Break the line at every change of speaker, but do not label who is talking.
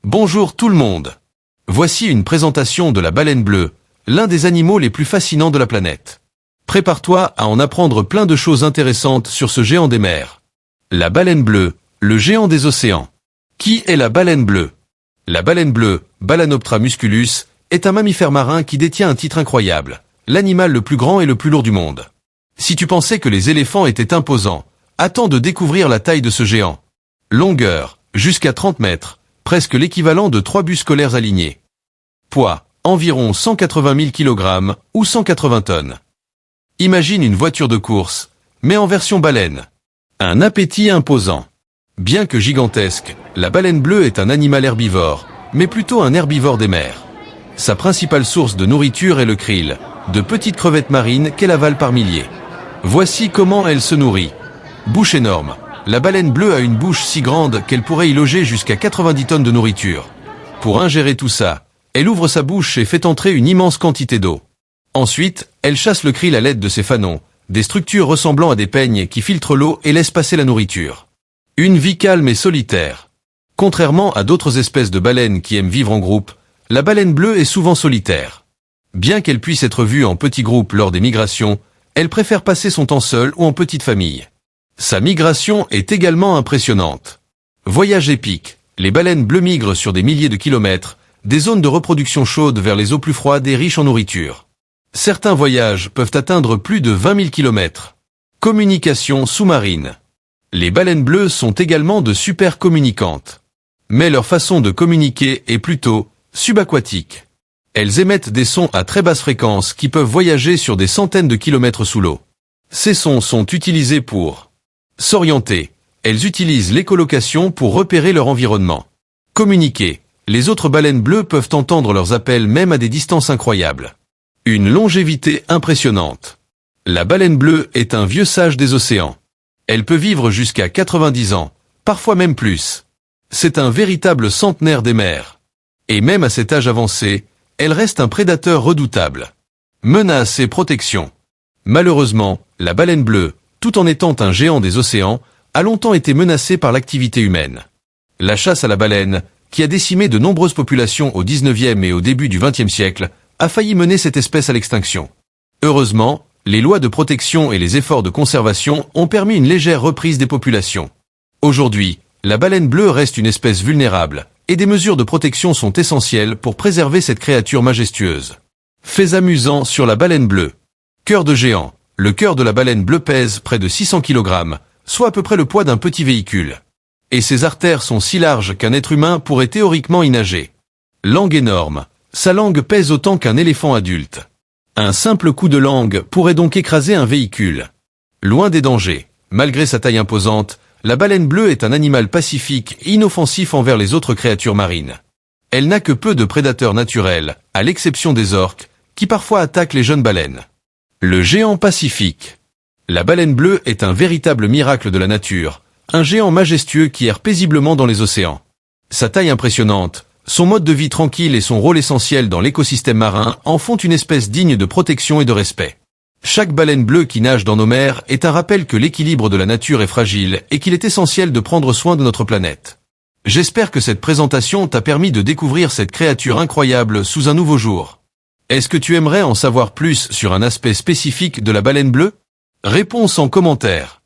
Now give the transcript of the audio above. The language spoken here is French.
Bonjour tout le monde. Voici une présentation de la baleine bleue, l'un des animaux les plus fascinants de la planète. Prépare-toi à en apprendre plein de choses intéressantes sur ce géant des mers. La baleine bleue, le géant des océans. Qui est la baleine bleue? La baleine bleue, Balanoptera musculus, est un mammifère marin qui détient un titre incroyable, l'animal le plus grand et le plus lourd du monde. Si tu pensais que les éléphants étaient imposants, attends de découvrir la taille de ce géant. Longueur, jusqu'à 30 mètres, presque l'équivalent de 3 bus scolaires alignés. Poids, environ 180 000 kg ou 180 tonnes. Imagine une voiture de course, mais en version baleine. Un appétit imposant. Bien que gigantesque, la baleine bleue est un animal herbivore, mais plutôt un herbivore des mers. Sa principale source de nourriture est le krill, de petites crevettes marines qu'elle avale par milliers. Voici comment elle se nourrit. Bouche énorme. La baleine bleue a une bouche si grande qu'elle pourrait y loger jusqu'à 90 tonnes de nourriture. Pour ingérer tout ça, elle ouvre sa bouche et fait entrer une immense quantité d'eau. Ensuite, elle chasse le krill à l'aide de ses fanons, des structures ressemblant à des peignes qui filtrent l'eau et laissent passer la nourriture. Une vie calme et solitaire. Contrairement à d'autres espèces de baleines qui aiment vivre en groupe, la baleine bleue est souvent solitaire. Bien qu'elle puisse être vue en petits groupes lors des migrations, elle préfère passer son temps seule ou en petite famille. Sa migration est également impressionnante. Voyage épique. Les baleines bleues migrent sur des milliers de kilomètres, des zones de reproduction chaudes vers les eaux plus froides et riches en nourriture. Certains voyages peuvent atteindre plus de 20 000 kilomètres. Communication sous-marine. Les baleines bleues sont également de super communicantes. Mais leur façon de communiquer est plutôt subaquatique. Elles émettent des sons à très basse fréquence qui peuvent voyager sur des centaines de kilomètres sous l'eau. Ces sons sont utilisés pour s'orienter. Elles utilisent l'écholocation pour repérer leur environnement. Communiquer. Les autres baleines bleues peuvent entendre leurs appels même à des distances incroyables. Une longévité impressionnante. La baleine bleue est un vieux sage des océans. Elle peut vivre jusqu'à 90 ans, parfois même plus. C'est un véritable centenaire des mers. Et même à cet âge avancé, elle reste un prédateur redoutable. Menaces et protection. Malheureusement, la baleine bleue, tout en étant un géant des océans, a longtemps été menacée par l'activité humaine. La chasse à la baleine, qui a décimé de nombreuses populations au XIXe et au début du XXe siècle, a failli mener cette espèce à l'extinction. Heureusement, les lois de protection et les efforts de conservation ont permis une légère reprise des populations. Aujourd'hui, la baleine bleue reste une espèce vulnérable, et des mesures de protection sont essentielles pour préserver cette créature majestueuse. Faits amusants sur la baleine bleue. Cœur de géant. Le cœur de la baleine bleue pèse près de 600 kg, soit à peu près le poids d'un petit véhicule. Et ses artères sont si larges qu'un être humain pourrait théoriquement y nager. Langue énorme. Sa langue pèse autant qu'un éléphant adulte. Un simple coup de langue pourrait donc écraser un véhicule. Loin des dangers. Malgré sa taille imposante, la baleine bleue est un animal pacifique et inoffensif envers les autres créatures marines. Elle n'a que peu de prédateurs naturels, à l'exception des orques, qui parfois attaquent les jeunes baleines. Le géant pacifique. La baleine bleue est un véritable miracle de la nature, un géant majestueux qui erre paisiblement dans les océans. Sa taille impressionnante, son mode de vie tranquille et son rôle essentiel dans l'écosystème marin en font une espèce digne de protection et de respect. Chaque baleine bleue qui nage dans nos mers est un rappel que l'équilibre de la nature est fragile et qu'il est essentiel de prendre soin de notre planète. J'espère que cette présentation t'a permis de découvrir cette créature incroyable sous un nouveau jour. Est-ce que tu aimerais en savoir plus sur un aspect spécifique de la baleine bleue? Réponse en commentaire.